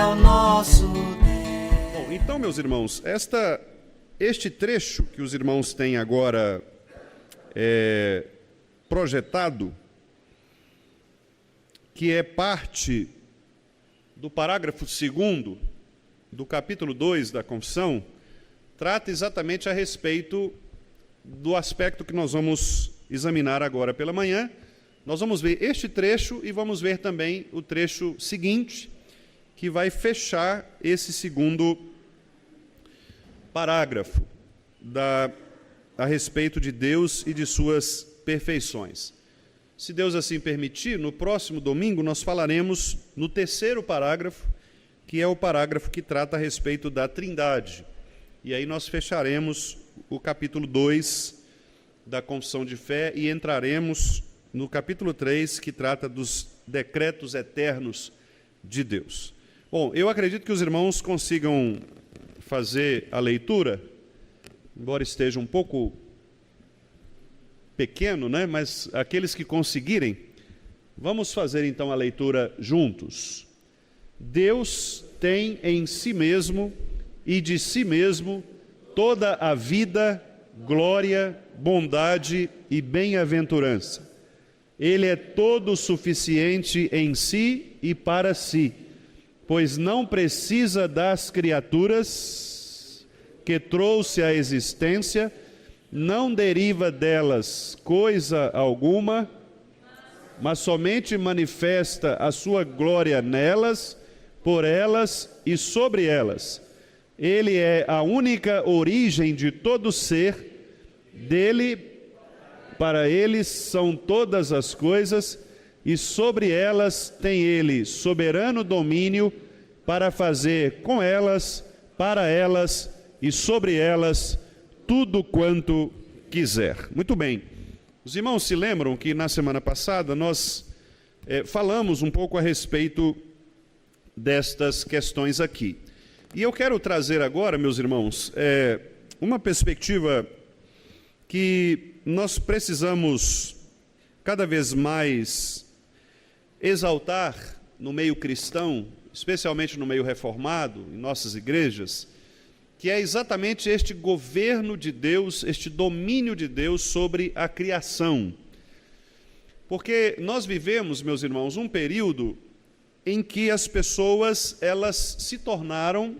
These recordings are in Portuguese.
o nosso Deus. Bom, então, meus irmãos, este trecho que os irmãos têm agora projetado, que é parte do parágrafo 2º do capítulo 2 da Confissão, trata exatamente a respeito do aspecto que nós vamos examinar agora pela manhã. Nós vamos ver este trecho e vamos ver também o trecho seguinte, que vai fechar esse segundo parágrafo a respeito de Deus e de suas perfeições. Se Deus assim permitir, no próximo domingo nós falaremos no terceiro parágrafo, que é o parágrafo que trata a respeito da Trindade. E aí nós fecharemos o capítulo 2 da Confissão de Fé e entraremos no capítulo 3, que trata dos decretos eternos de Deus. Bom, eu acredito que os irmãos consigam fazer a leitura, embora esteja um pouco pequeno, né? Mas aqueles que conseguirem, vamos fazer então a leitura juntos. Deus tem em si mesmo e de si mesmo toda a vida, glória, bondade e bem-aventurança. Ele é todo suficiente em si e para si, pois não precisa das criaturas que trouxe à existência, não deriva delas coisa alguma, mas somente manifesta a sua glória nelas, por elas e sobre elas. Ele é a única origem de todo ser, dele, para ele são todas as coisas, e sobre elas tem ele soberano domínio para fazer com elas, para elas e sobre elas tudo quanto quiser. Muito bem. Os irmãos se lembram que na semana passada nós falamos um pouco a respeito destas questões aqui. E eu quero trazer agora, meus irmãos, uma perspectiva que nós precisamos cada vez mais exaltar no meio cristão, especialmente no meio reformado, em nossas igrejas, que é exatamente este governo de Deus, este domínio de Deus sobre a criação. Porque nós vivemos, meus irmãos, um período em que as pessoas, elas se tornaram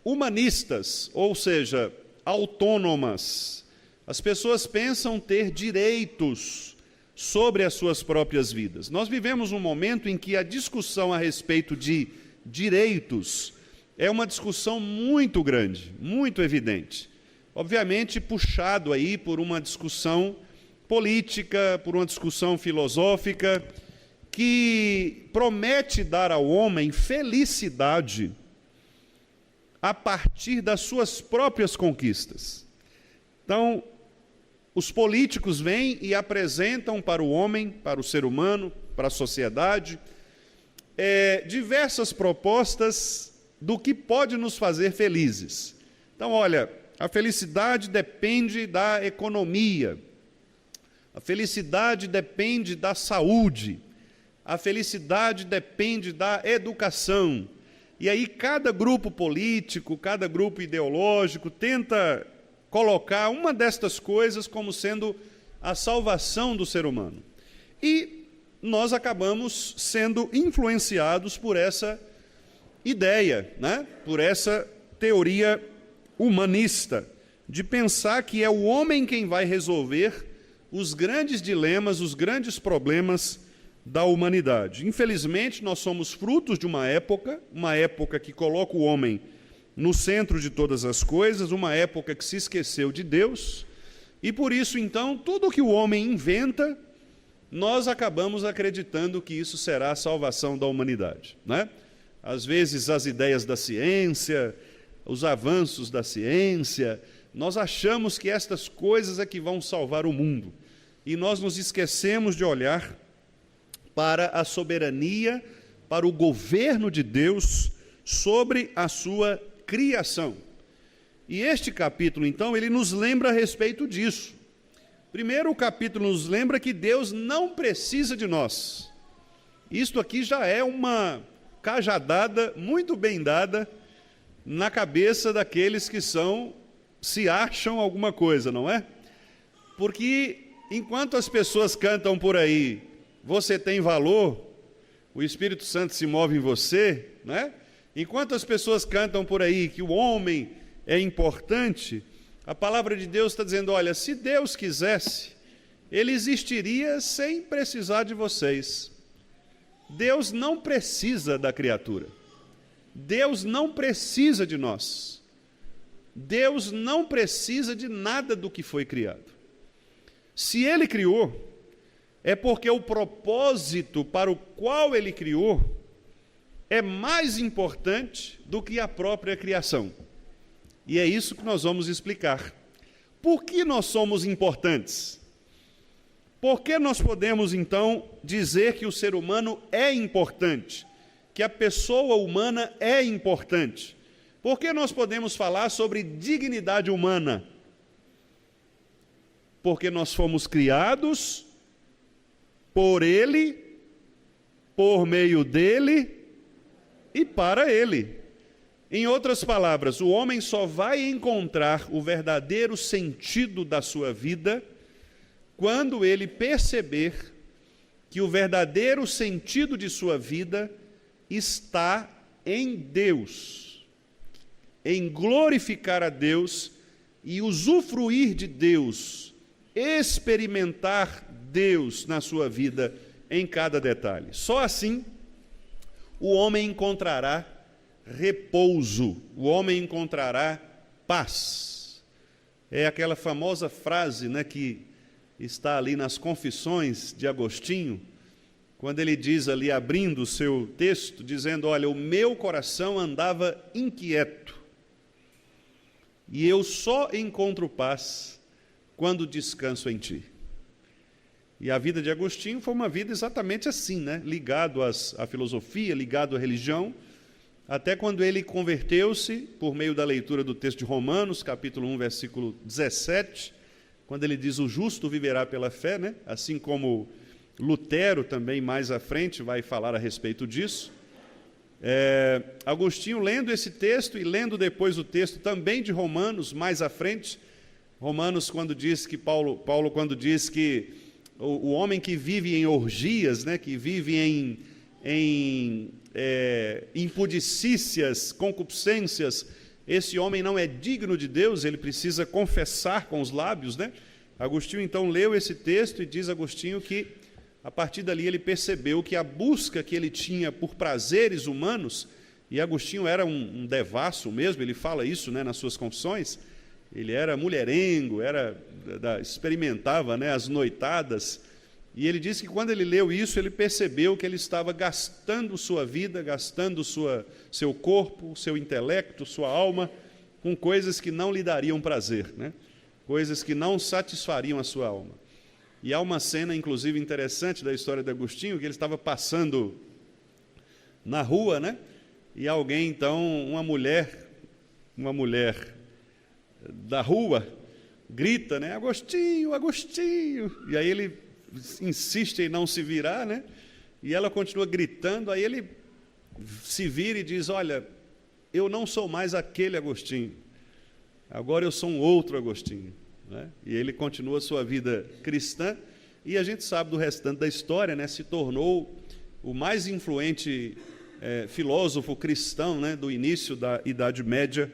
humanistas, ou seja, autônomas. As pessoas pensam ter direitos sobre as suas próprias vidas. Nós vivemos um momento em que a discussão a respeito de direitos é uma discussão muito grande, muito evidente. Obviamente, puxado aí por uma discussão política, por uma discussão filosófica, que promete dar ao homem felicidade a partir das suas próprias conquistas. Então, os políticos vêm e apresentam para o homem, para o ser humano, para a sociedade, diversas propostas do que pode nos fazer felizes. Então, olha, a felicidade depende da economia, a felicidade depende da saúde, a felicidade depende da educação. E aí cada grupo político, cada grupo ideológico tenta colocar uma destas coisas como sendo a salvação do ser humano. E nós acabamos sendo influenciados por essa ideia, né? Por essa teoria humanista, de pensar que é o homem quem vai resolver os grandes dilemas, os grandes problemas da humanidade. Infelizmente, nós somos frutos de uma época que coloca o homem no centro de todas as coisas, uma época que se esqueceu de Deus, e por isso, então, tudo que o homem inventa, nós acabamos acreditando que isso será a salvação da humanidade, né? Às vezes, as ideias da ciência, os avanços da ciência, nós achamos que estas coisas é que vão salvar o mundo, e nós nos esquecemos de olhar para a soberania, para o governo de Deus sobre a sua criação. E este capítulo, então, ele nos lembra a respeito disso. Primeiro, o capítulo nos lembra que Deus não precisa de nós. Isto aqui já é uma cajadada muito bem dada na cabeça daqueles que se acham alguma coisa, não é? Porque enquanto as pessoas cantam por aí, você tem valor, o Espírito Santo se move em você, né? Enquanto as pessoas cantam por aí que o homem é importante, a palavra de Deus está dizendo, olha, se Deus quisesse, Ele existiria sem precisar de vocês. Deus não precisa da criatura. Deus não precisa de nós. Deus não precisa de nada do que foi criado. Se Ele criou, é porque o propósito para o qual Ele criou é mais importante do que a própria criação. E é isso que nós vamos explicar. Por que nós somos importantes? Por que nós podemos, então, dizer que o ser humano é importante? Que a pessoa humana é importante? Por que nós podemos falar sobre dignidade humana? Porque nós fomos criados por Ele, por meio dEle e para Ele. Em outras palavras, o homem só vai encontrar o verdadeiro sentido da sua vida quando ele perceber que o verdadeiro sentido de sua vida está em Deus, em glorificar a Deus e usufruir de Deus, experimentar Deus na sua vida em cada detalhe. Só assim o homem encontrará repouso, o homem encontrará paz. É aquela famosa frase, né, que está ali nas Confissões de Agostinho, quando ele diz ali, abrindo o seu texto, dizendo, olha, o meu coração andava inquieto, e eu só encontro paz quando descanso em ti. E a vida de Agostinho foi uma vida exatamente assim, né? Ligado à filosofia, ligado à religião, até quando ele converteu-se, por meio da leitura do texto de Romanos, capítulo 1, versículo 17, quando ele diz, o justo viverá pela fé, né? Assim como Lutero também mais à frente vai falar a respeito disso. Agostinho, lendo esse texto e lendo depois o texto também de Romanos, mais à frente, Romanos, quando diz que Paulo quando diz que o homem que vive em orgias, né, que vive em impudicícias, concupiscências, esse homem não é digno de Deus, ele precisa confessar com os lábios, né? Agostinho então leu esse texto e diz Agostinho que a partir dali ele percebeu que a busca que ele tinha por prazeres humanos, e Agostinho era um devasso mesmo, ele fala isso, né, nas suas confissões, ele era mulherengo, experimentava, né, as noitadas, e ele disse que quando ele leu isso, ele percebeu que ele estava gastando sua vida, gastando seu corpo, seu intelecto, sua alma, com coisas que não lhe dariam prazer, né? Coisas que não satisfariam a sua alma. E há uma cena, inclusive, interessante da história de Agostinho, que ele estava passando na rua, né? E alguém, então, uma mulher da rua, grita, né? Agostinho, Agostinho! E aí ele insiste em não se virar, né? E ela continua gritando, aí ele se vira e diz, olha, eu não sou mais aquele Agostinho, agora eu sou um outro Agostinho, né? E ele continua a sua vida cristã, e a gente sabe do restante da história, né? Se tornou o mais influente filósofo cristão, né, do início da Idade Média,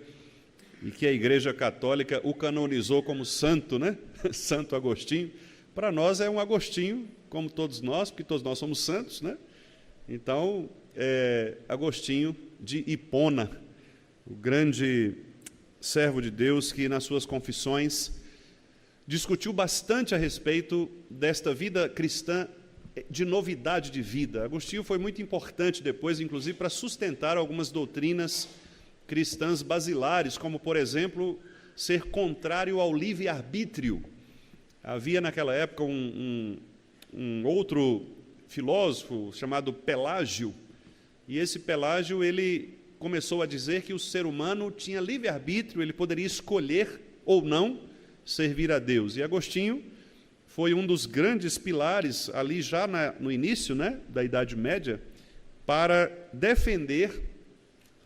e que a Igreja Católica o canonizou como santo, né? Santo Agostinho. Para nós é um Agostinho, como todos nós, porque todos nós somos santos, né? Então, Agostinho de Hipona, o grande servo de Deus que nas suas confissões discutiu bastante a respeito desta vida cristã de novidade de vida. Agostinho foi muito importante depois, inclusive, para sustentar algumas doutrinas cristãs basilares, como, por exemplo, ser contrário ao livre-arbítrio. Havia naquela época um outro filósofo chamado Pelágio, e esse Pelágio ele começou a dizer que o ser humano tinha livre-arbítrio, ele poderia escolher ou não servir a Deus. E Agostinho foi um dos grandes pilares ali já no início, né, da Idade Média, para defender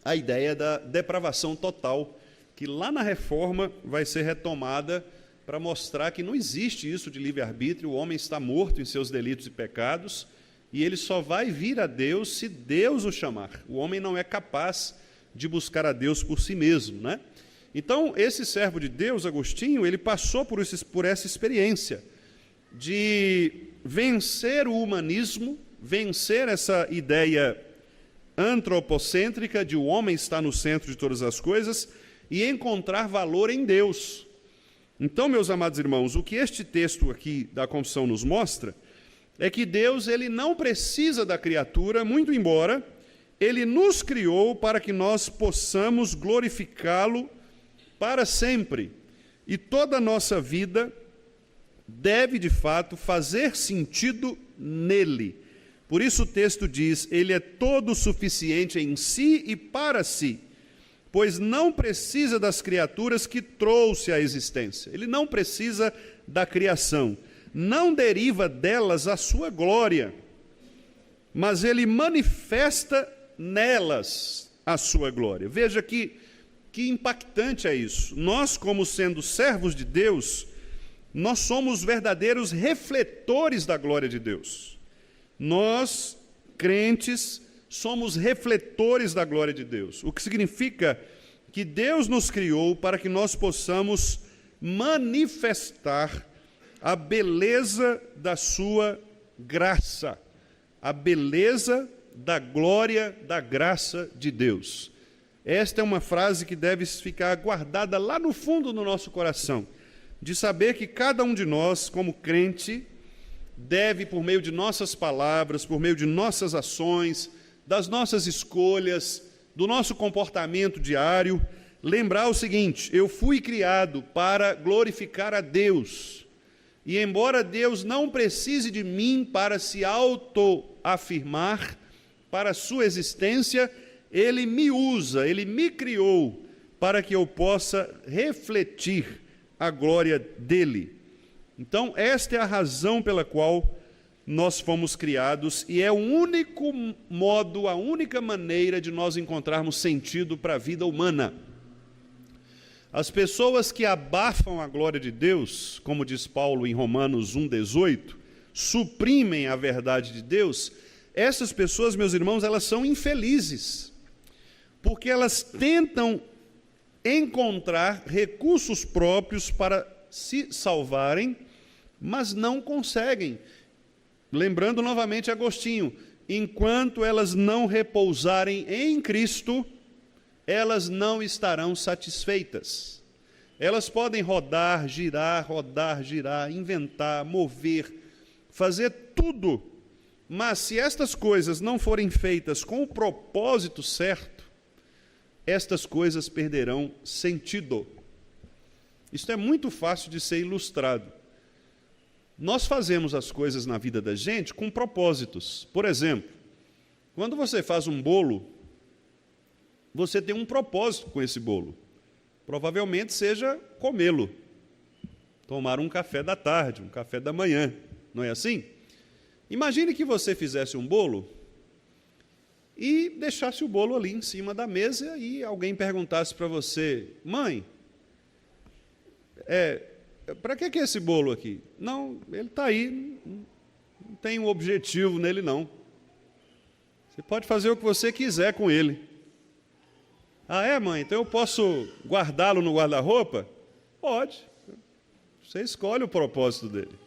a ideia da depravação total, que lá na Reforma vai ser retomada para mostrar que não existe isso de livre-arbítrio, o homem está morto em seus delitos e pecados, e ele só vai vir a Deus se Deus o chamar. O homem não é capaz de buscar a Deus por si mesmo, né? Então, esse servo de Deus, Agostinho, ele passou por essa experiência de vencer o humanismo, vencer essa ideia antropocêntrica de o homem estar no centro de todas as coisas e encontrar valor em Deus. Então, meus amados irmãos, o que este texto aqui da Confissão nos mostra é que Deus ele não precisa da criatura, muito embora ele nos criou para que nós possamos glorificá-lo para sempre. E toda a nossa vida deve, de fato, fazer sentido nele. Por isso o texto diz, ele é todo suficiente em si e para si, pois não precisa das criaturas que trouxe à existência. Ele não precisa da criação. Não deriva delas a sua glória, mas ele manifesta nelas a sua glória. Veja que impactante é isso. Nós, como sendo servos de Deus, nós somos verdadeiros refletores da glória de Deus. Nós, crentes, somos refletores da glória de Deus, o que significa que Deus nos criou para que nós possamos manifestar a beleza da sua graça, a beleza da glória da graça de Deus. Esta é uma frase que deve ficar guardada lá no fundo do nosso coração, de saber que cada um de nós, como crente, deve, por meio de nossas palavras, por meio de nossas ações, das nossas escolhas, do nosso comportamento diário, lembrar o seguinte: eu fui criado para glorificar a Deus. E embora Deus não precise de mim para se autoafirmar, para a sua existência, Ele me usa, Ele me criou para que eu possa refletir a glória dEle. Então, esta é a razão pela qual nós fomos criados e é o único modo, a única maneira de nós encontrarmos sentido para a vida humana. As pessoas que abafam a glória de Deus, como diz Paulo em Romanos 1,18, suprimem a verdade de Deus, essas pessoas, meus irmãos, elas são infelizes, porque elas tentam encontrar recursos próprios para se salvarem, mas não conseguem. Lembrando novamente Agostinho, enquanto elas não repousarem em Cristo, elas não estarão satisfeitas. Elas podem rodar, girar, inventar, mover, fazer tudo, mas se estas coisas não forem feitas com o propósito certo, estas coisas perderão sentido. Isto é muito fácil de ser ilustrado. Nós fazemos as coisas na vida da gente com propósitos. Por exemplo, quando você faz um bolo, você tem um propósito com esse bolo. Provavelmente seja comê-lo, tomar um café da tarde, um café da manhã, não é assim? Imagine que você fizesse um bolo e deixasse o bolo ali em cima da mesa e alguém perguntasse para você: mãe, para que é esse bolo aqui? Não, ele está aí, não tem um objetivo nele não. Você pode fazer o que você quiser com ele. Ah, é, mãe? Então eu posso guardá-lo no guarda-roupa? Pode. Você escolhe o propósito dele.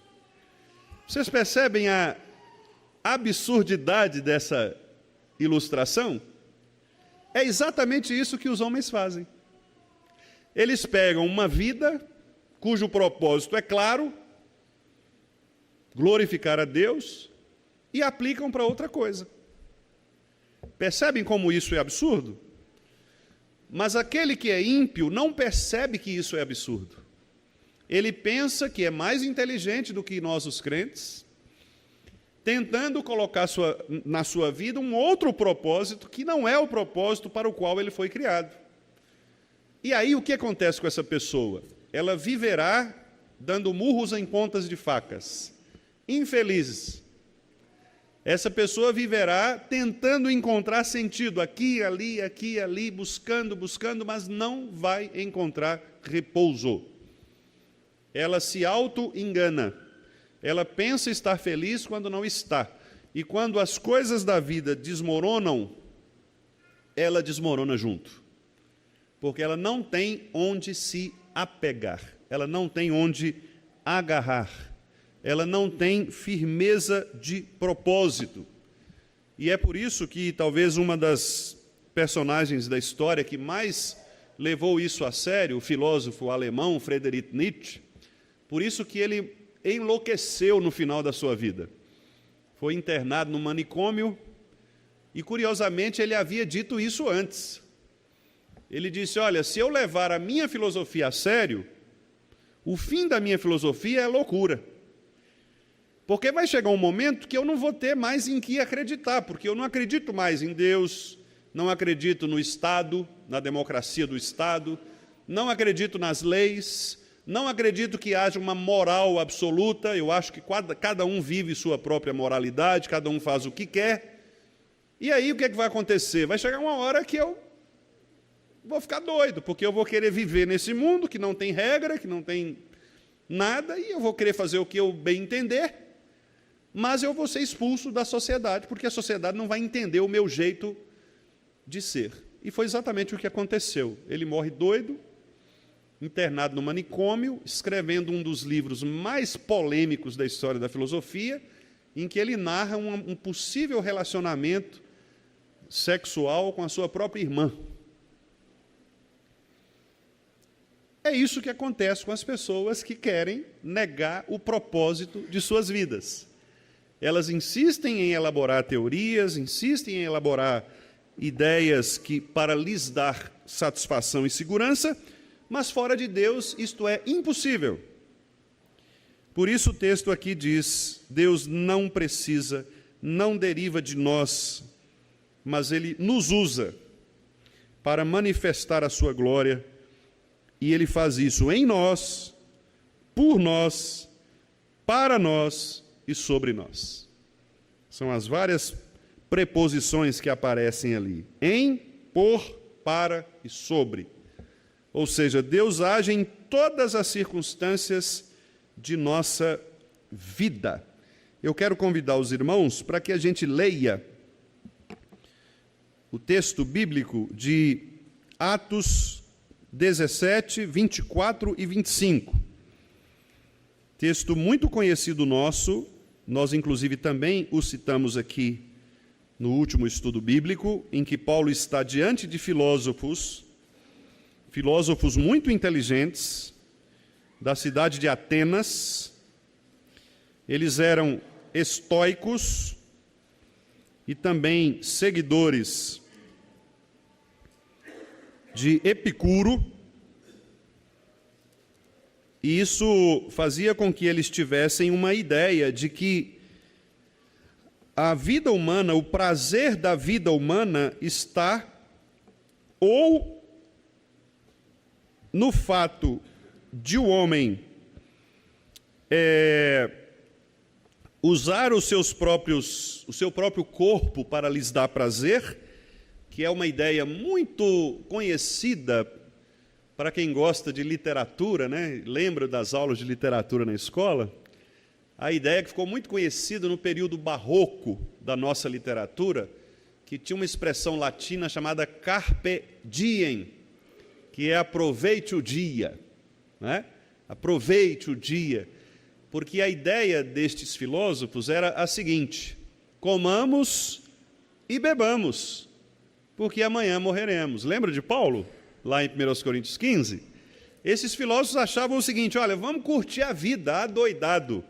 Vocês percebem a absurdidade dessa ilustração? É exatamente isso que os homens fazem. Eles pegam uma vida cujo propósito é claro, glorificar a Deus, e aplicam para outra coisa. Percebem como isso é absurdo? Mas aquele que é ímpio não percebe que isso é absurdo. Ele pensa que é mais inteligente do que nós, os crentes, tentando colocar na sua vida um outro propósito que não é o propósito para o qual ele foi criado. E aí o que acontece com essa pessoa? Ela viverá dando murros em pontas de facas. Infelizes. essa pessoa viverá tentando encontrar sentido aqui, ali, buscando, mas não vai encontrar repouso. Ela se auto-engana. Ela pensa estar feliz quando não está. E quando as coisas da vida desmoronam, ela desmorona junto. Porque ela não tem onde se apegar. Ela não tem onde agarrar. Ela não tem firmeza de propósito. E é por isso que talvez uma das personagens da história que mais levou isso a sério, o filósofo alemão Friedrich Nietzsche, por isso que ele enlouqueceu no final da sua vida. Foi internado no manicômio e, curiosamente, ele havia dito isso antes. Ele disse, olha, se eu levar a minha filosofia a sério, o fim da minha filosofia é loucura. Porque vai chegar um momento que eu não vou ter mais em que acreditar, porque eu não acredito mais em Deus, não acredito no Estado, na democracia do Estado, não acredito nas leis, não acredito que haja uma moral absoluta, eu acho que cada um vive sua própria moralidade, cada um faz o que quer. E aí o que é que vai acontecer? Vai chegar uma hora que eu vou ficar doido, porque eu vou querer viver nesse mundo que não tem regra, que não tem nada, e eu vou querer fazer o que eu bem entender, mas eu vou ser expulso da sociedade, porque a sociedade não vai entender o meu jeito de ser. E foi exatamente o que aconteceu. Ele morre doido, internado no manicômio, escrevendo um dos livros mais polêmicos da história da filosofia, em que ele narra um possível relacionamento sexual com a sua própria irmã. É isso que acontece com as pessoas que querem negar o propósito de suas vidas. Elas insistem em elaborar teorias, insistem em elaborar ideias que para lhes dar satisfação e segurança, mas fora de Deus isto é impossível. Por isso o texto aqui diz, Deus não precisa, não deriva de nós, mas Ele nos usa para manifestar a sua glória, e Ele faz isso em nós, por nós, para nós e sobre nós. São as várias preposições que aparecem ali. Em, por, para e sobre. Ou seja, Deus age em todas as circunstâncias de nossa vida. Eu quero convidar os irmãos para que a gente leia o texto bíblico de Atos 17, 24 e 25. Texto muito conhecido nosso, nós inclusive também o citamos aqui no último estudo bíblico, em que Paulo está diante de filósofos muito inteligentes, da cidade de Atenas. Eles eram estoicos e também seguidores de Epicuro, e isso fazia com que eles tivessem uma ideia de que a vida humana, o prazer da vida humana está ou no fato de o homem usar o seu próprio corpo para lhes dar prazer, que é uma ideia muito conhecida para quem gosta de literatura, né? Lembra das aulas de literatura na escola? A ideia que ficou muito conhecida no período barroco da nossa literatura, que tinha uma expressão latina chamada carpe diem, que é aproveite o dia, né? Aproveite o dia, porque a ideia destes filósofos era a seguinte: comamos e bebamos, porque amanhã morreremos. Lembra de Paulo, lá em 1 Coríntios 15? Esses filósofos achavam o seguinte: olha, vamos curtir a vida, adoidado,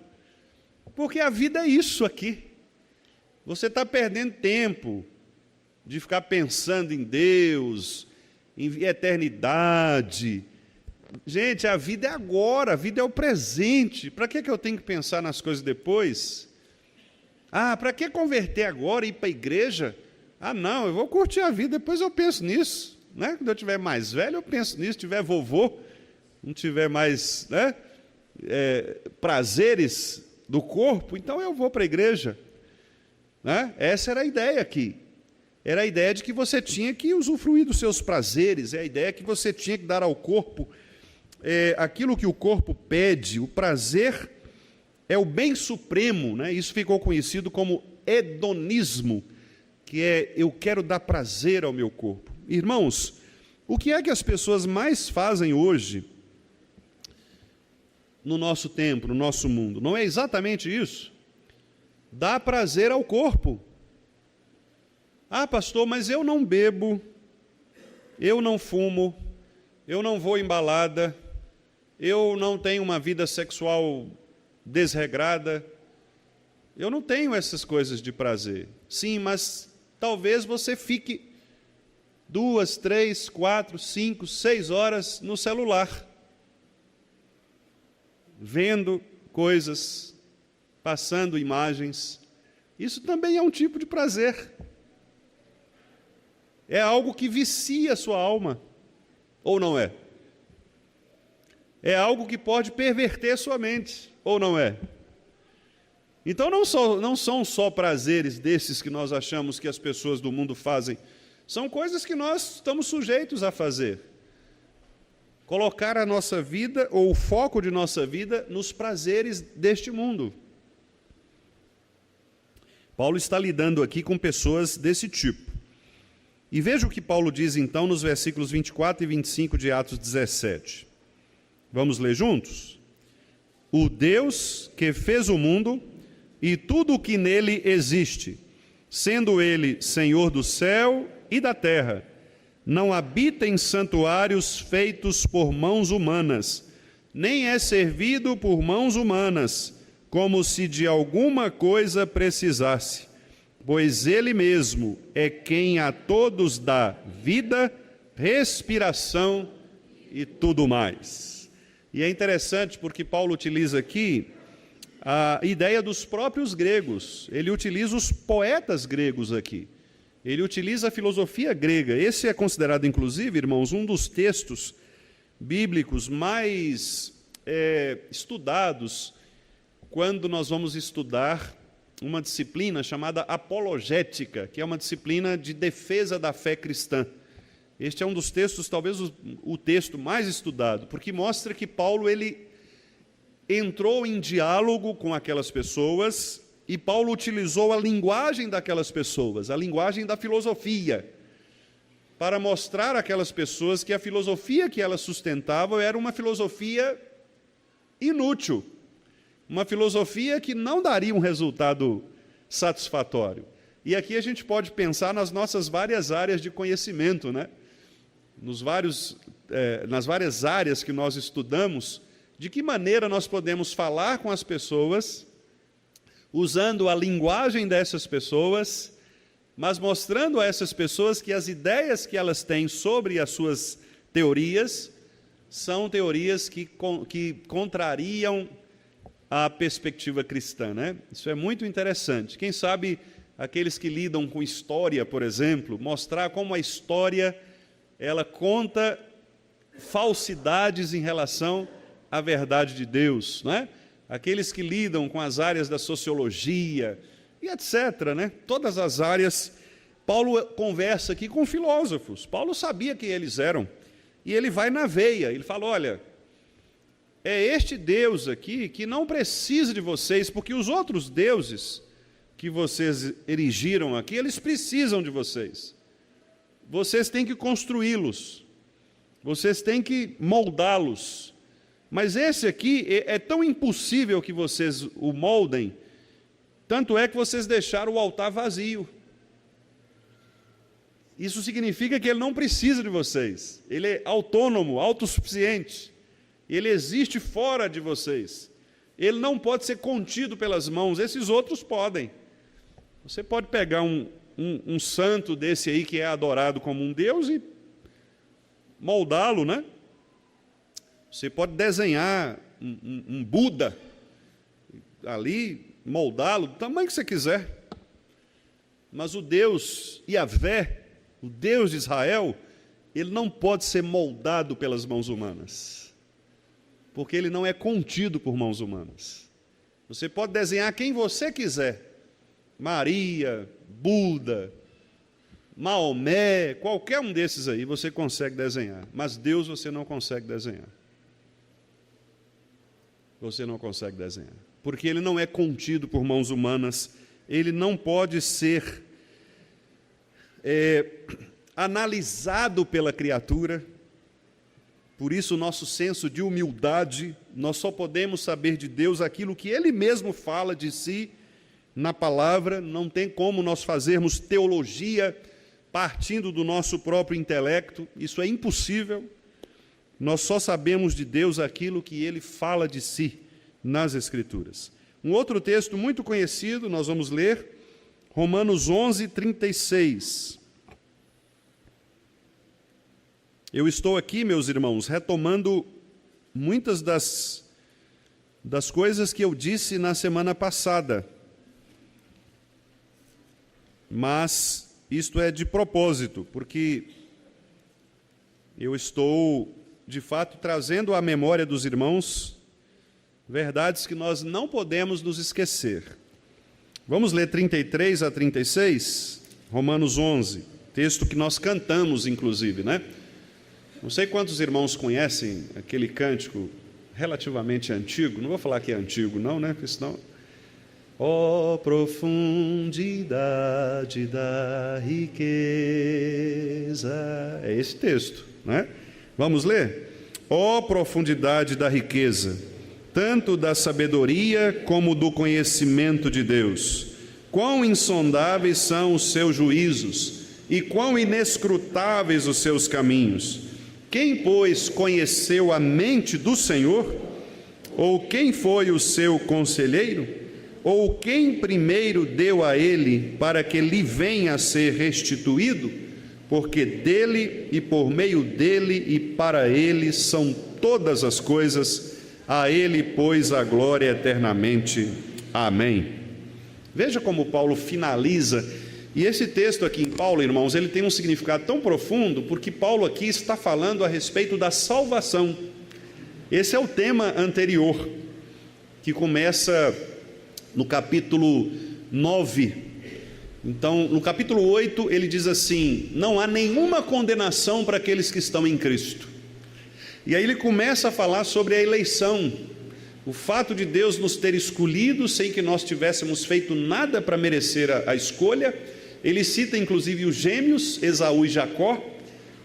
porque a vida é isso aqui. Você está perdendo tempo de ficar pensando em Deus, em eternidade. Gente, a vida é agora, a vida é o presente. Para que eu tenho que pensar nas coisas depois? Para que converter agora e ir para a igreja? Não, eu vou curtir a vida, depois eu penso nisso. Né? Quando eu estiver mais velho, eu penso nisso. Se tiver vovô, não tiver mais prazeres do corpo, então eu vou para a igreja. né? Essa era a ideia aqui. Era a ideia de que você tinha que usufruir dos seus prazeres, é a ideia que você tinha que dar ao corpo aquilo que o corpo pede. O prazer é o bem supremo, né? Isso ficou conhecido como hedonismo, que é eu quero dar prazer ao meu corpo. Irmãos, o que é que as pessoas mais fazem hoje no nosso tempo, no nosso mundo? Não é exatamente isso? Dá prazer ao corpo. Ah, pastor, mas eu não bebo, eu não fumo, eu não vou em balada, eu não tenho uma vida sexual desregrada, eu não tenho essas coisas de prazer. Sim, mas talvez você fique 2, 3, 4, 5, 6 horas no celular, vendo coisas, passando imagens. Isso também é um tipo de prazer. É algo que vicia a sua alma, ou não é? É algo que pode perverter a sua mente, ou não é? Então não são só prazeres desses que nós achamos que as pessoas do mundo fazem, são coisas que nós estamos sujeitos a fazer. Colocar a nossa vida, ou o foco de nossa vida, nos prazeres deste mundo. Paulo está lidando aqui com pessoas desse tipo. E veja o que Paulo diz então nos versículos 24 e 25 de Atos 17. Vamos ler juntos? O Deus que fez o mundo e tudo o que nele existe, sendo ele Senhor do céu e da terra, não habita em santuários feitos por mãos humanas, nem é servido por mãos humanas, como se de alguma coisa precisasse, pois ele mesmo é quem a todos dá vida, respiração e tudo mais. E é interessante porque Paulo utiliza aqui a ideia dos próprios gregos. Ele utiliza os poetas gregos aqui. Ele utiliza a filosofia grega. Esse é considerado, inclusive, irmãos, um dos textos bíblicos mais estudados quando nós vamos estudar uma disciplina chamada apologética, que é uma disciplina de defesa da fé cristã. Este é um dos textos, talvez o texto mais estudado, porque mostra que Paulo ele entrou em diálogo com aquelas pessoas e Paulo utilizou a linguagem daquelas pessoas, a linguagem da filosofia, para mostrar àquelas pessoas que a filosofia que elas sustentavam era uma filosofia inútil, uma filosofia que não daria um resultado satisfatório. E aqui a gente pode pensar nas nossas várias áreas de conhecimento, né? Nas várias áreas que nós estudamos, de que maneira nós podemos falar com as pessoas, usando a linguagem dessas pessoas, mas mostrando a essas pessoas que as ideias que elas têm sobre as suas teorias são teorias que contrariam a perspectiva cristã, né? Isso é muito interessante. Quem sabe aqueles que lidam com história, por exemplo, mostrar como a história ela conta falsidades em relação à verdade de Deus, né? Aqueles que lidam com as áreas da sociologia e etc., né? Todas as áreas. Paulo conversa aqui com filósofos. Paulo sabia quem eles eram e ele vai na veia. Ele fala: olha, é este Deus aqui que não precisa de vocês, porque os outros deuses que vocês erigiram aqui, eles precisam de vocês. Vocês têm que construí-los, vocês têm que moldá-los. Mas esse aqui é tão impossível que vocês o moldem, tanto é que vocês deixaram o altar vazio. Isso significa que ele não precisa de vocês, ele é autônomo, autossuficiente. Ele existe fora de vocês. Ele não pode ser contido pelas mãos, esses outros podem. Você pode pegar um santo desse aí que é adorado como um Deus e moldá-lo, né? Você pode desenhar um Buda ali, moldá-lo do tamanho que você quiser. Mas o Deus Yahvé, o Deus de Israel, ele não pode ser moldado pelas mãos humanas, porque ele não é contido por mãos humanas. Você pode desenhar quem você quiser, Maria, Buda, Maomé, qualquer um desses aí você consegue desenhar, mas Deus você não consegue desenhar. Você não consegue desenhar, porque Ele não é contido por mãos humanas, Ele não pode ser analisado pela criatura. Por isso o nosso senso de humildade, nós só podemos saber de Deus aquilo que Ele mesmo fala de si na palavra. Não tem como nós fazermos teologia partindo do nosso próprio intelecto, isso é impossível. Nós só sabemos de Deus aquilo que Ele fala de si nas Escrituras. Um outro texto muito conhecido, nós vamos ler, Romanos 11, 36. Eu estou aqui, meus irmãos, retomando muitas das coisas que eu disse na semana passada, mas isto é de propósito, porque eu estou, de fato, trazendo à memória dos irmãos verdades que nós não podemos nos esquecer. Vamos ler 33 a 36, Romanos 11, texto que nós cantamos, inclusive, né? Não sei quantos irmãos conhecem aquele cântico relativamente antigo, não vou falar que é antigo não, né? Porque senão... Ó profundidade da riqueza, é esse texto, né? Vamos ler? Ó profundidade da riqueza, tanto da sabedoria como do conhecimento de Deus. Quão insondáveis são os seus juízos e quão inescrutáveis os seus caminhos. Quem, pois, conheceu a mente do Senhor? Ou quem foi o seu conselheiro? Ou quem primeiro deu a ele para que lhe venha a ser restituído? Porque dele e por meio dele e para ele são todas as coisas, a ele, pois, a glória eternamente. Amém. Veja como Paulo finaliza. E esse texto aqui em Paulo, irmãos, ele tem um significado tão profundo, porque Paulo aqui está falando a respeito da salvação. Esse é o tema anterior, que começa no capítulo 9. Então, no capítulo 8, ele diz assim: não há nenhuma condenação para aqueles que estão em Cristo. E aí ele começa a falar sobre a eleição, o fato de Deus nos ter escolhido sem que nós tivéssemos feito nada para merecer a escolha. Ele cita inclusive os gêmeos, Esaú e Jacó.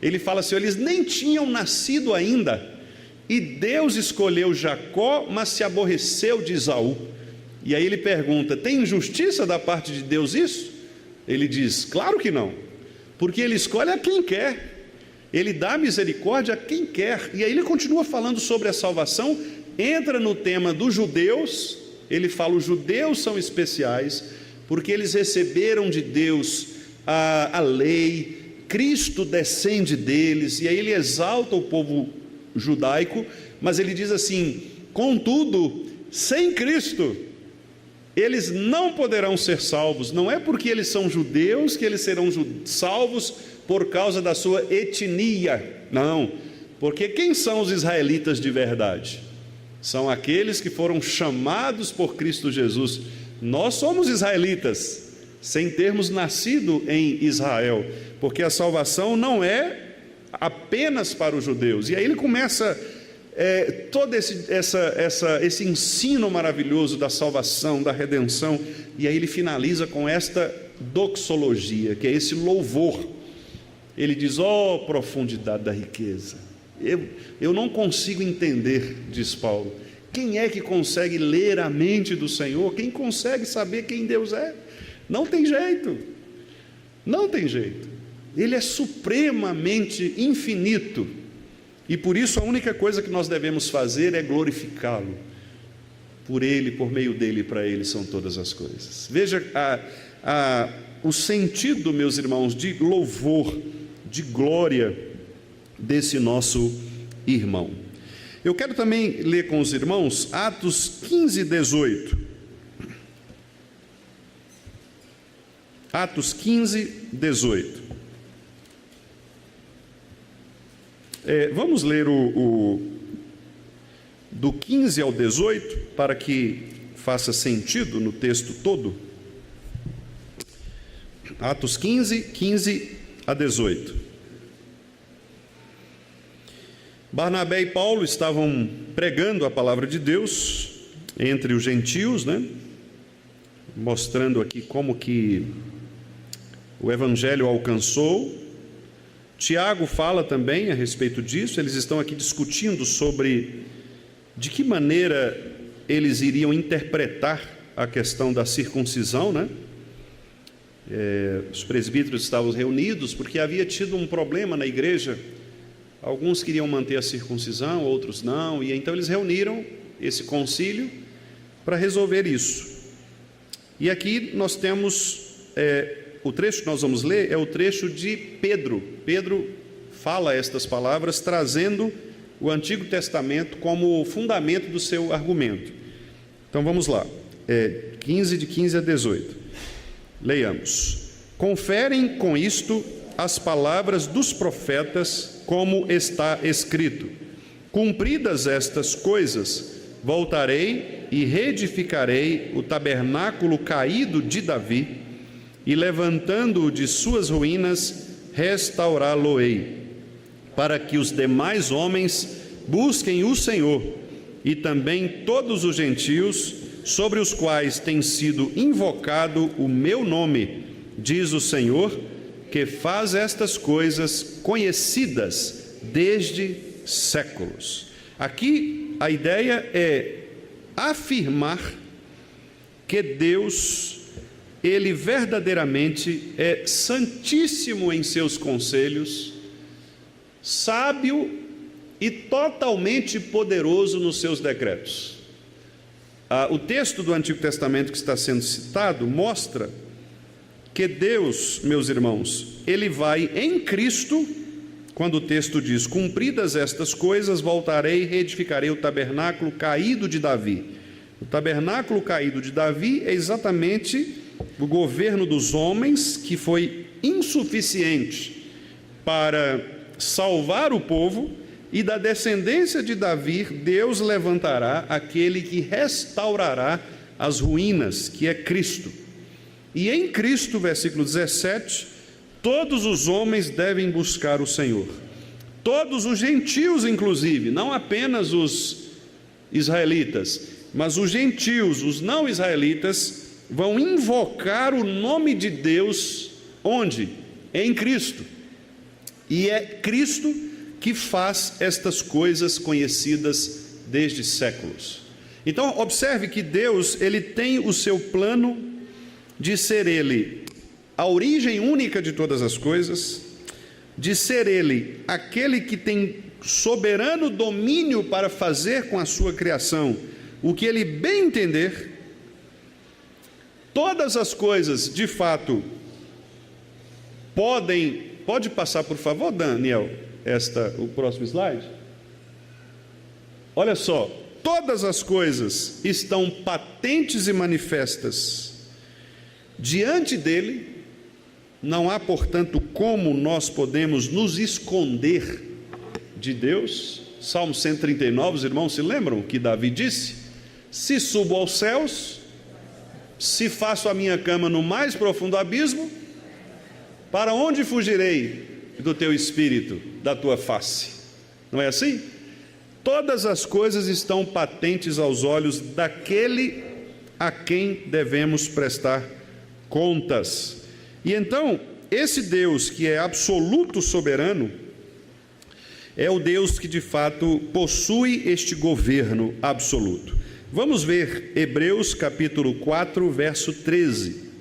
Ele fala assim: eles nem tinham nascido ainda, e Deus escolheu Jacó, mas se aborreceu de Esaú. E aí ele pergunta: tem injustiça da parte de Deus isso? Ele diz: claro que não, porque Ele escolhe a quem quer, Ele dá misericórdia a quem quer. E aí ele continua falando sobre a salvação, entra no tema dos judeus. Ele fala: os judeus são especiais, porque eles receberam de Deus a lei, Cristo descende deles, e aí ele exalta o povo judaico, mas ele diz assim: contudo, sem Cristo, eles não poderão ser salvos. Não é porque eles são judeus que eles serão salvos por causa da sua etnia, não, porque quem são os israelitas de verdade? São aqueles que foram chamados por Cristo Jesus. Nós somos israelitas, sem termos nascido em Israel, porque a salvação não é apenas para os judeus. E aí ele começa todo esse ensino maravilhoso da salvação, da redenção, e aí ele finaliza com esta doxologia, que é esse louvor. Ele diz: ó profundidade da riqueza. Eu não consigo entender, diz Paulo. Quem é que consegue ler a mente do Senhor? Quem consegue saber quem Deus é? Não tem jeito, não tem jeito. Ele é supremamente infinito, e por isso a única coisa que nós devemos fazer é glorificá-lo. Por Ele, por meio dEle e para Ele são todas as coisas. Veja o sentido, meus irmãos, de louvor, de glória desse nosso irmão. Eu quero também ler com os irmãos Atos 15, 18. Atos 15, 18. Vamos ler do 15 ao 18, para que faça sentido no texto todo. Atos 15, 15 a 18. Barnabé e Paulo estavam pregando a palavra de Deus entre os gentios, mostrando aqui como que o evangelho alcançou. Tiago fala também a respeito disso. Eles estão aqui discutindo sobre de que maneira eles iriam interpretar a questão da circuncisão, Os presbíteros estavam reunidos porque havia tido um problema na igreja. Alguns queriam manter a circuncisão, outros não, e então eles reuniram esse concílio para resolver isso. E aqui nós temos, o trecho que nós vamos ler é o trecho de Pedro. Pedro fala estas palavras trazendo o Antigo Testamento como fundamento do seu argumento. Então vamos lá, 15 de 15 a 18. Leiamos. Conferem com isto as palavras dos profetas, como está escrito: cumpridas estas coisas, voltarei e reedificarei o tabernáculo caído de Davi, e levantando-o de suas ruínas, restaurá-lo-ei, para que os demais homens busquem o Senhor, e também todos os gentios, sobre os quais tem sido invocado o meu nome, diz o Senhor, que faz estas coisas conhecidas desde séculos. Aqui a ideia é afirmar que Deus, Ele verdadeiramente é santíssimo em seus conselhos, sábio e totalmente poderoso nos seus decretos. O texto do Antigo Testamento que está sendo citado mostra que Deus, meus irmãos, Ele vai em Cristo, quando o texto diz: cumpridas estas coisas, voltarei e reedificarei o tabernáculo caído de Davi. O tabernáculo caído de Davi é exatamente o governo dos homens, que foi insuficiente para salvar o povo, e da descendência de Davi, Deus levantará aquele que restaurará as ruínas, que é Cristo. E em Cristo, versículo 17, todos os homens devem buscar o Senhor. Todos os gentios, inclusive, não apenas os israelitas, mas os gentios, os não israelitas, vão invocar o nome de Deus, onde? Em Cristo. E é Cristo que faz estas coisas conhecidas desde séculos. Então, observe que Deus, Ele tem o seu plano de ser Ele a origem única de todas as coisas, de ser Ele aquele que tem soberano domínio para fazer com a sua criação o que Ele bem entender. Todas as coisas, de fato, pode passar, por favor, Daniel, o próximo slide. Olha só, todas as coisas estão patentes e manifestas diante dele. Não há, portanto, como nós podemos nos esconder de Deus. Salmo 139, os irmãos se lembram que Davi disse: se subo aos céus, se faço a minha cama no mais profundo abismo, para onde fugirei do teu espírito, da tua face? Não é assim? Todas as coisas estão patentes aos olhos daquele a quem devemos prestar contas. E então, esse Deus que é absoluto soberano, é o Deus que de fato possui este governo absoluto. Vamos ver Hebreus capítulo 4, verso 13.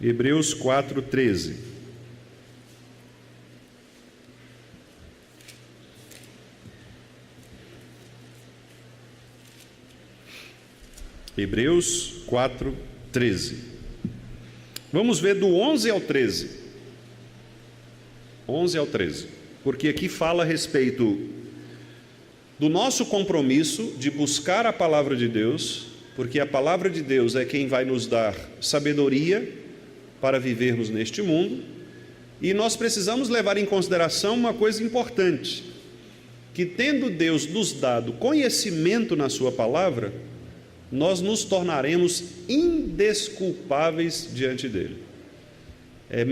Hebreus 4, 13. Hebreus 4, 13. Vamos ver do 11 ao 13. 11 ao 13. Porque aqui fala a respeito do nosso compromisso de buscar a palavra de Deus, porque a palavra de Deus é quem vai nos dar sabedoria para vivermos neste mundo, e nós precisamos levar em consideração uma coisa importante, que tendo Deus nos dado conhecimento na sua palavra, nós nos tornaremos indesculpáveis diante dele. É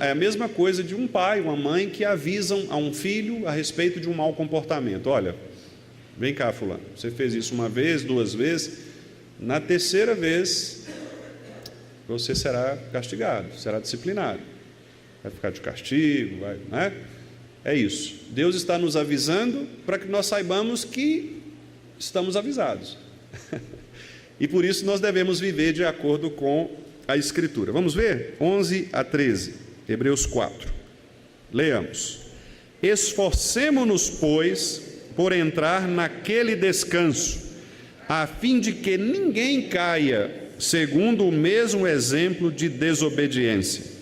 a mesma coisa de um pai, uma mãe que avisam a um filho a respeito de um mau comportamento. Olha, vem cá, fulano, você fez isso uma vez, duas vezes, na terceira vez você será castigado, será disciplinado, vai ficar de castigo, né? É isso. Deus está nos avisando para que nós saibamos que estamos avisados. E por isso nós devemos viver de acordo com a Escritura. Vamos ver? 11 a 13, Hebreus 4. Leamos. Esforcemo-nos, pois, por entrar naquele descanso, a fim de que ninguém caia segundo o mesmo exemplo de desobediência.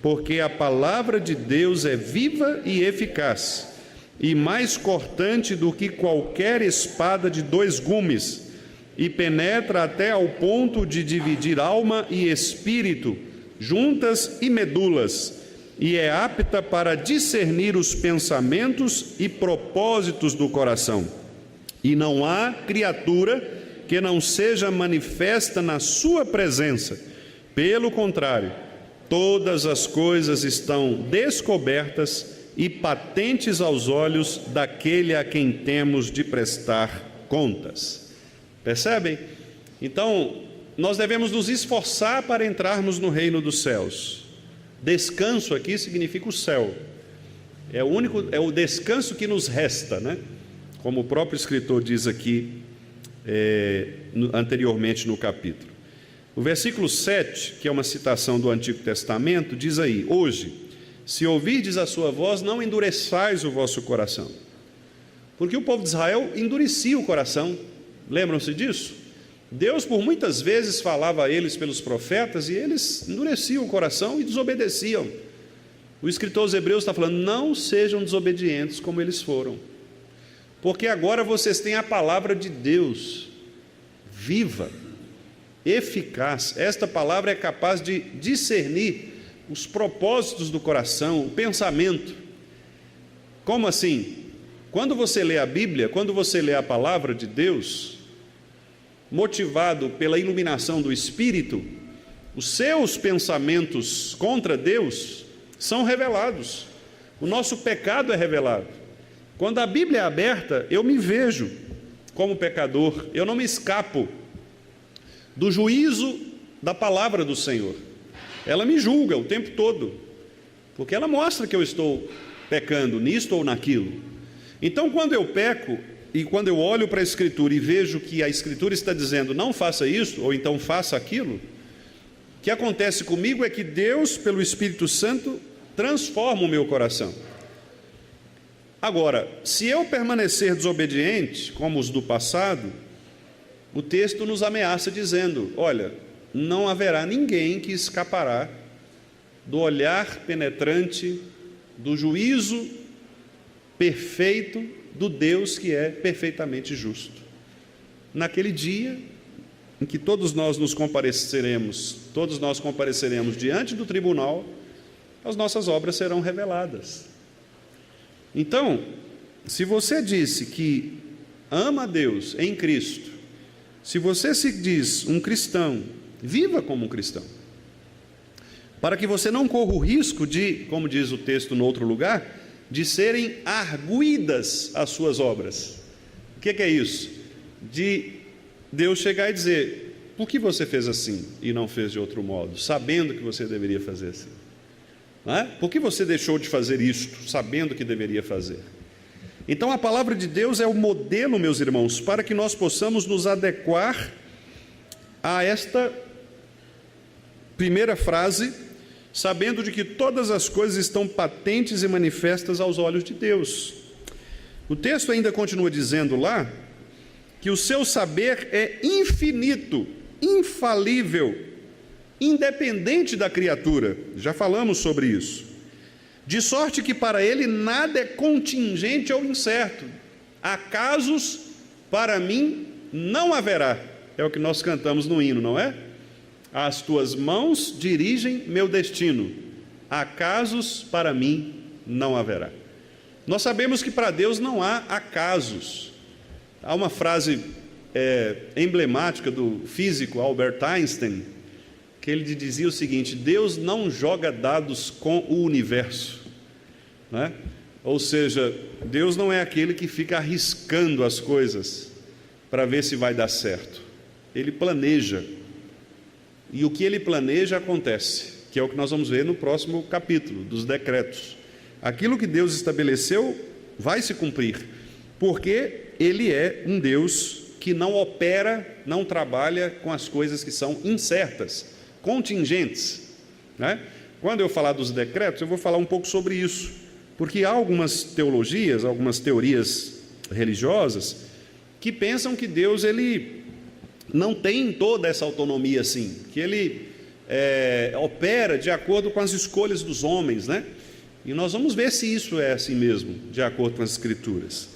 Porque a palavra de Deus é viva e eficaz, e mais cortante do que qualquer espada de dois gumes, e penetra até ao ponto de dividir alma e espírito, juntas e medulas, e é apta para discernir os pensamentos e propósitos do coração. E não há criatura que não seja manifesta na sua presença. Pelo contrário, todas as coisas estão descobertas e patentes aos olhos daquele a quem temos de prestar contas. Percebem? Então, nós devemos nos esforçar para entrarmos no reino dos céus. Descanso aqui significa o céu. É o descanso que nos resta, né? Como o próprio escritor diz aqui anteriormente no capítulo. O versículo 7, que é uma citação do Antigo Testamento, diz aí: hoje, se ouvirdes a sua voz, não endureçais o vosso coração. Porque o povo de Israel endurecia o coração. Lembram-se disso? Deus por muitas vezes falava a eles pelos profetas e eles endureciam o coração e desobedeciam. O escritor aos Hebreus está falando: não sejam desobedientes como eles foram, porque agora vocês têm a palavra de Deus, viva, eficaz. Esta palavra é capaz de discernir os propósitos do coração, o pensamento. Como assim? Quando você lê a Bíblia, quando você lê a palavra de Deus, motivado pela iluminação do Espírito, os seus pensamentos contra Deus são revelados. O nosso pecado é revelado. Quando a Bíblia é aberta, eu me vejo como pecador, eu não me escapo do juízo da palavra do Senhor. Ela me julga o tempo todo, porque ela mostra que eu estou pecando nisto ou naquilo. Então, quando eu peco, e quando eu olho para a Escritura e vejo que a Escritura está dizendo não faça isso, ou então faça aquilo, o que acontece comigo é que Deus, pelo Espírito Santo, transforma o meu coração. Agora, se eu permanecer desobediente, como os do passado, o texto nos ameaça dizendo: olha, não haverá ninguém que escapará do olhar penetrante, do juízo perfeito do Deus que é perfeitamente justo. Naquele dia em que todos nós compareceremos diante do tribunal, as nossas obras serão reveladas. Então, se você disse que ama a Deus em Cristo, se você se diz um cristão, viva como um cristão, para que você não corra o risco de, como diz o texto no outro lugar, de serem arguidas as suas obras. O que é isso? De Deus chegar e dizer: por que você fez assim e não fez de outro modo, sabendo que você deveria fazer assim? Não é? Por que você deixou de fazer isto, sabendo que deveria fazer? Então a palavra de Deus é o modelo, meus irmãos, para que nós possamos nos adequar a esta primeira frase, sabendo de que todas as coisas estão patentes e manifestas aos olhos de Deus. O texto ainda continua dizendo lá que o seu saber é infinito, infalível, independente da criatura. Já falamos sobre isso. De sorte que para ele nada é contingente ou incerto. Acasos para mim não haverá. É o que nós cantamos no hino, não é? As tuas mãos dirigem meu destino. Acasos para mim não haverá. Nós sabemos que para Deus não há acasos. Há uma frase emblemática do físico Albert Einstein, que ele dizia o seguinte: Deus não joga dados com o universo, né? Ou seja, Deus não é aquele que fica arriscando as coisas para ver se vai dar certo. Ele planeja, e o que ele planeja acontece, que é o que nós vamos ver no próximo capítulo dos decretos. Aquilo que Deus estabeleceu vai se cumprir, porque Ele é um Deus que não opera, não trabalha com as coisas que são incertas, contingentes, né? Quando eu falar dos decretos, eu vou falar um pouco sobre isso, porque há algumas teologias, algumas teorias religiosas que pensam que Deus ele não tem toda essa autonomia assim, que Ele opera de acordo com as escolhas dos homens, né? E nós vamos ver se isso é assim mesmo, de acordo com as Escrituras.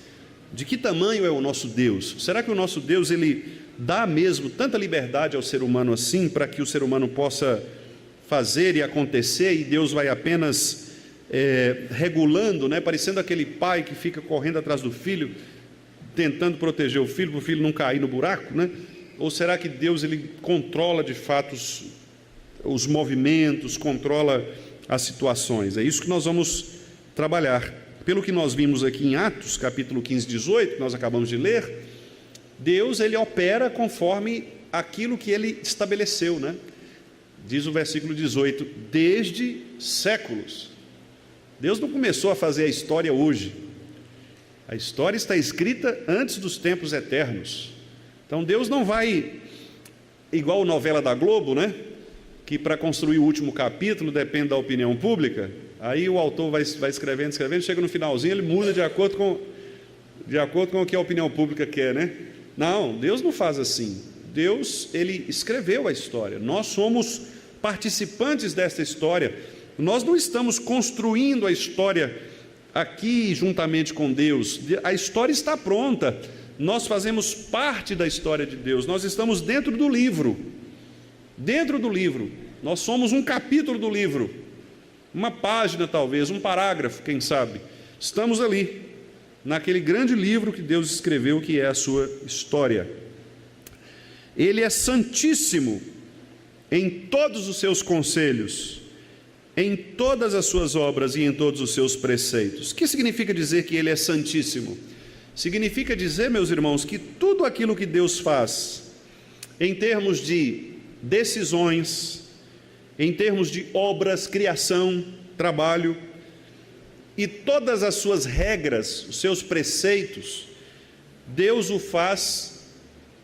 De que tamanho é o nosso Deus? Será que o nosso Deus ele dá mesmo tanta liberdade ao ser humano assim, para que o ser humano possa fazer e acontecer, e Deus vai apenas regulando, né? Parecendo aquele pai que fica correndo atrás do filho, tentando proteger o filho, para o filho não cair no buraco, né? Ou será que Deus ele controla de fato os movimentos, controla as situações? É isso que nós vamos trabalhar. Pelo que nós vimos aqui em Atos, capítulo 15, 18, que nós acabamos de ler, Deus ele opera conforme aquilo que Ele estabeleceu, né? Diz o versículo 18, desde séculos. Deus não começou a fazer a história hoje. A história está escrita antes dos tempos eternos. Então Deus não vai, igual a novela da Globo, né? Que para construir o último capítulo depende da opinião pública. Aí o autor vai escrevendo, chega no finalzinho, ele muda de acordo com o que a opinião pública quer, né? Não, Deus não faz assim. Deus, Ele escreveu a história. Nós somos participantes desta história. Nós não estamos construindo a história aqui juntamente com Deus. A história está pronta. Nós fazemos parte da história de Deus. Nós estamos dentro do livro. Dentro do livro. Nós somos um capítulo do livro. Uma página talvez, um parágrafo, quem sabe. Estamos ali, naquele grande livro que Deus escreveu, que é a sua história. Ele é santíssimo em todos os seus conselhos, em todas as suas obras e em todos os seus preceitos. O que significa dizer que Ele é santíssimo? Significa dizer, meus irmãos, que tudo aquilo que Deus faz, em termos de decisões, em termos de obras, criação, trabalho, e todas as suas regras, os seus preceitos, Deus o faz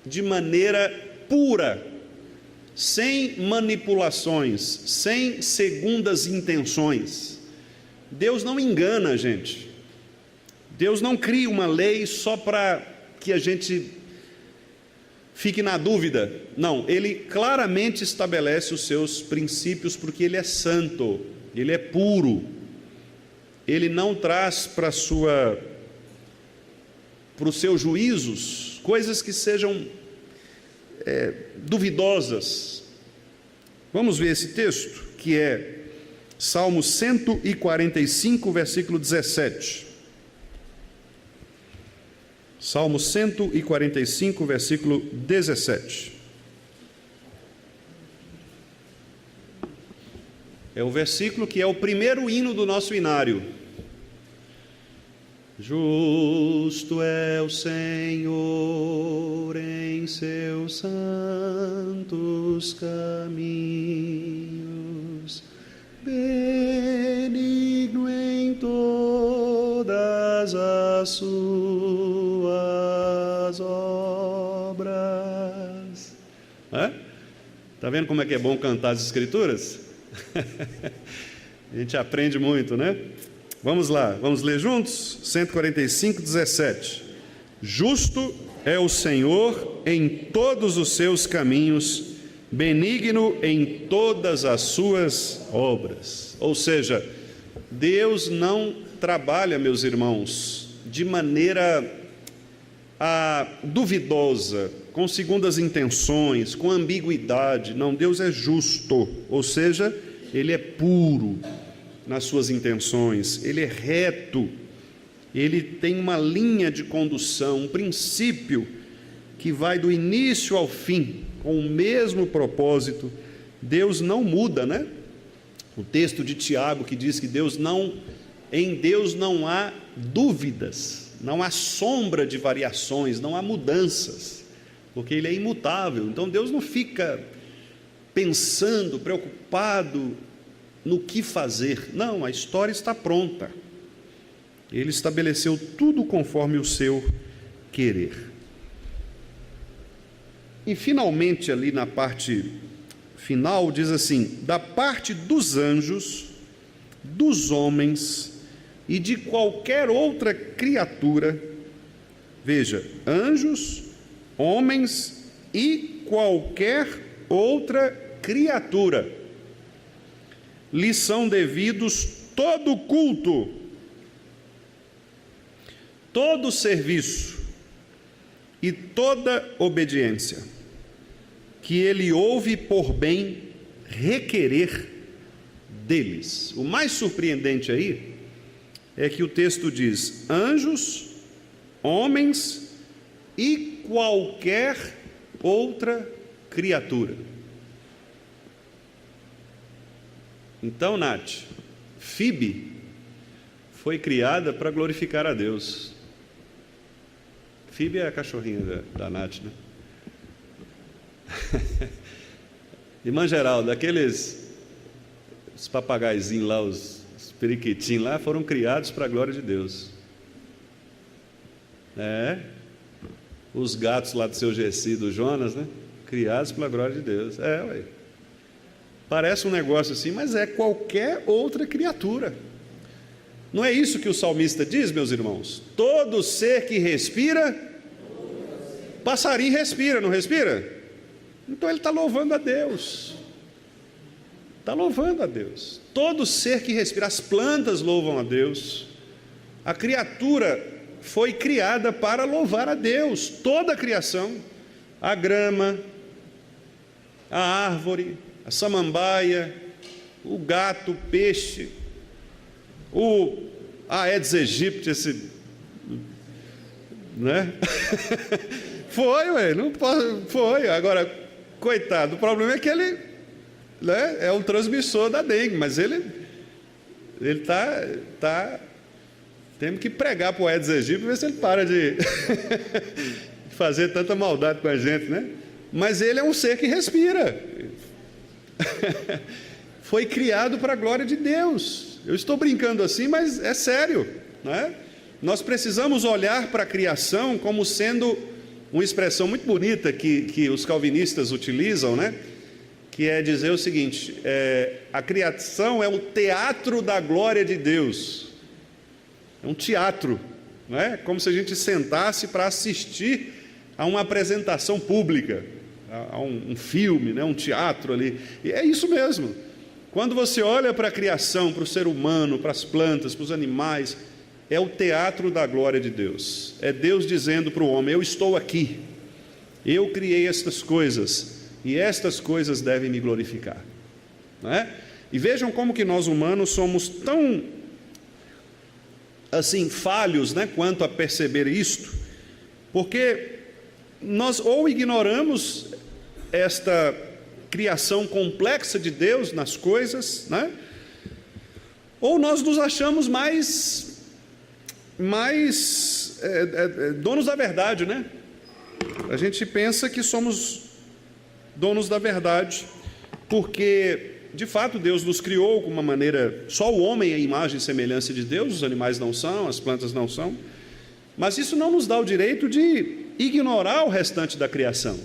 de maneira pura, sem manipulações, sem segundas intenções. Deus não engana a gente. Deus não cria uma lei só para que a gente fique na dúvida. Não, Ele claramente estabelece os seus princípios, porque Ele é santo, Ele é puro. Ele não traz para os seus juízos coisas que sejam duvidosas. Vamos ver esse texto, que é Salmo 145, versículo 17. Salmo 145, versículo 17. É o versículo que é o primeiro hino do nosso inário. Justo é o Senhor em seus santos caminhos, benigno em todas as suas obras. Está vendo como é que é bom cantar as Escrituras? A gente aprende muito, né? Vamos lá, vamos ler juntos? 145, 17. Justo é o Senhor em todos os seus caminhos, benigno em todas as suas obras. Ou seja, Deus não trabalha, meus irmãos, de maneira duvidosa, com segundas intenções, com ambiguidade. Não, Deus é justo, ou seja, Ele é puro nas suas intenções, Ele é reto, Ele tem uma linha de condução, um princípio que vai do início ao fim, com o mesmo propósito. Deus não muda, né? O texto de Tiago que diz que em Deus não há dúvidas, não há sombra de variações, não há mudanças, porque Ele é imutável. Então Deus não fica pensando, preocupado no que fazer. Não, a história está pronta. Ele estabeleceu tudo conforme o seu querer. E finalmente, ali na parte final, diz assim: da parte dos anjos, dos homens e de qualquer outra criatura, veja, anjos, homens e qualquer outra criatura, lhe são devidos todo culto, todo serviço e toda obediência, que ele ouve por bem requerer deles. O mais surpreendente aí é que o texto diz anjos, homens e qualquer outra criatura. Então, Nath, Fibe foi criada para glorificar a Deus. Fibe é a cachorrinha da Nath, né? Irmã Geralda, os papagaizinhos lá, os periquitinhos lá, foram criados para a glória de Deus. Os gatos lá do seu Gessi, do Jonas, né? Criados pela glória de Deus. Ué. Parece um negócio assim, mas é qualquer outra criatura. Não é isso que o salmista diz, meus irmãos? Todo ser que respira, passarinho respira, não respira? Então ele está louvando a Deus. Está louvando a Deus. Todo ser que respira, as plantas louvam a Deus. A criatura foi criada para louvar a Deus. Toda a criação, a grama, a árvore, a samambaia, o gato, o peixe, a Aedes aegypti, né? Foi. Agora, coitado, o problema é que ele, né, é um transmissor da dengue, mas ele tá temos que pregar para o Aedes aegypti para ver se ele para de fazer tanta maldade com a gente, né? Mas ele é um ser que respira. Foi criado para a glória de Deus. Eu estou brincando assim, mas é sério, não é? Nós precisamos olhar para a criação como sendo uma expressão muito bonita que os calvinistas utilizam, né? Que é dizer o seguinte: a criação é o teatro da glória de Deus. É um teatro, não é? Como se a gente sentasse para assistir a uma apresentação pública, a um filme, né? Um teatro ali. E é isso mesmo. Quando você olha para a criação, para o ser humano, para as plantas, para os animais, é o teatro da glória de Deus. É Deus dizendo para o homem: eu estou aqui, eu criei estas coisas, e estas coisas devem me glorificar, não é? E vejam como que nós humanos somos tão assim falhos, né, quanto a perceber isto, porque nós ou ignoramos esta criação complexa de Deus nas coisas, né? Ou nós nos achamos mais donos da verdade, né? A gente pensa que somos donos da verdade, porque de fato Deus nos criou com uma maneira, só o homem é a imagem e semelhança de Deus, os animais não são, as plantas não são, mas isso não nos dá o direito de ignorar o restante da criação.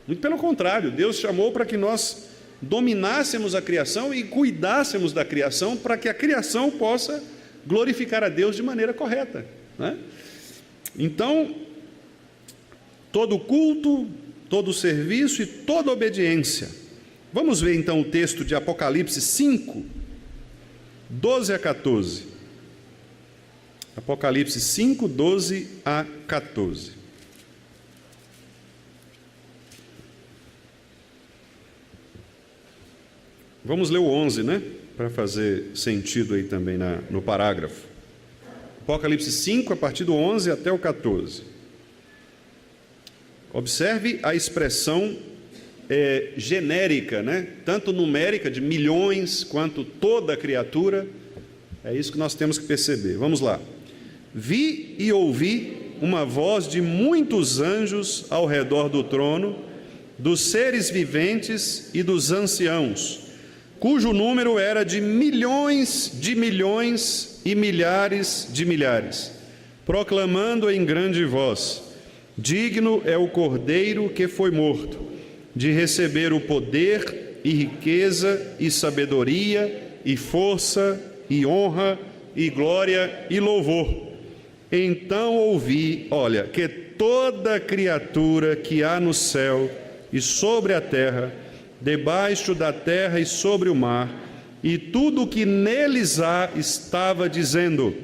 Muito pelo contrário, Deus chamou para que nós dominássemos a criação e cuidássemos da criação, para que a criação possa glorificar a Deus de maneira correta, né? Então, todo culto, todo serviço e toda obediência. Vamos ver então o texto de Apocalipse 5, 12 a 14. Apocalipse 5, 12 a 14. Vamos ler o 11, né? Para fazer sentido aí também no parágrafo. Apocalipse 5, a partir do 11 até o 14. Observe a expressão genérica, né? Tanto numérica, de milhões, quanto toda a criatura. É isso que nós temos que perceber. Vamos lá. Vi e ouvi uma voz de muitos anjos ao redor do trono, dos seres viventes e dos anciãos, cujo número era de milhões e milhares de milhares, proclamando em grande voz: digno é o Cordeiro que foi morto, de receber o poder e riqueza e sabedoria e força e honra e glória e louvor. Então ouvi, olha, que toda criatura que há no céu e sobre a terra, debaixo da terra e sobre o mar, e tudo o que neles há, estava dizendo: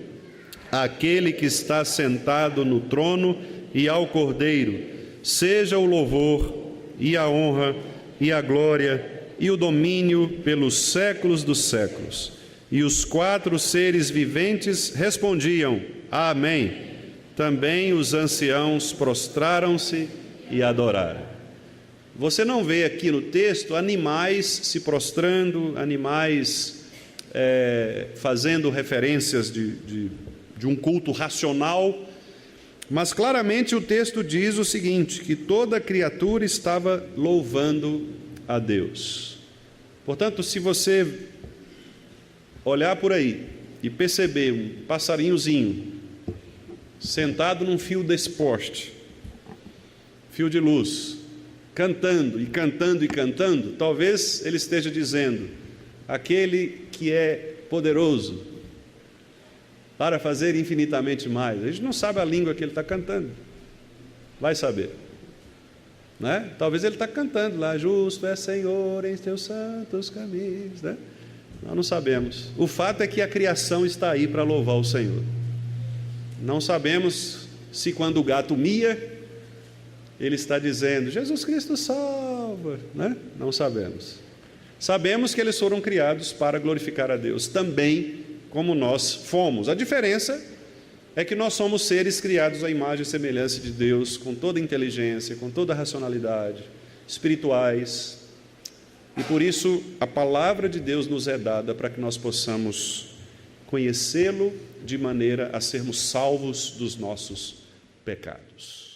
aquele que está sentado no trono e ao Cordeiro, seja o louvor e a honra e a glória e o domínio pelos séculos dos séculos. E os 4 seres viventes respondiam: amém. Também os anciãos prostraram-se e adoraram. Você não vê aqui no texto animais se prostrando, animais fazendo referências de um culto racional, mas claramente o texto diz o seguinte, que toda criatura estava louvando a Deus. Portanto, se você olhar por aí e perceber um passarinhozinho sentado num fio desse poste, fio de luz, cantando e cantando e cantando, talvez ele esteja dizendo: aquele que é poderoso para fazer infinitamente mais. A gente não sabe a língua que ele está cantando, vai saber, né? Talvez ele está cantando lá: justo é Senhor em teus santos caminhos, né? Nós não sabemos. O fato é que a criação está aí para louvar o Senhor. Não sabemos se quando o gato mia, ele está dizendo: Jesus Cristo salva, né? Não sabemos. Sabemos que eles foram criados para glorificar a Deus, também como nós fomos. A diferença é que nós somos seres criados à imagem e semelhança de Deus, com toda a inteligência, com toda a racionalidade, espirituais. E por isso a palavra de Deus nos é dada para que nós possamos conhecê-lo de maneira a sermos salvos dos nossos pecados.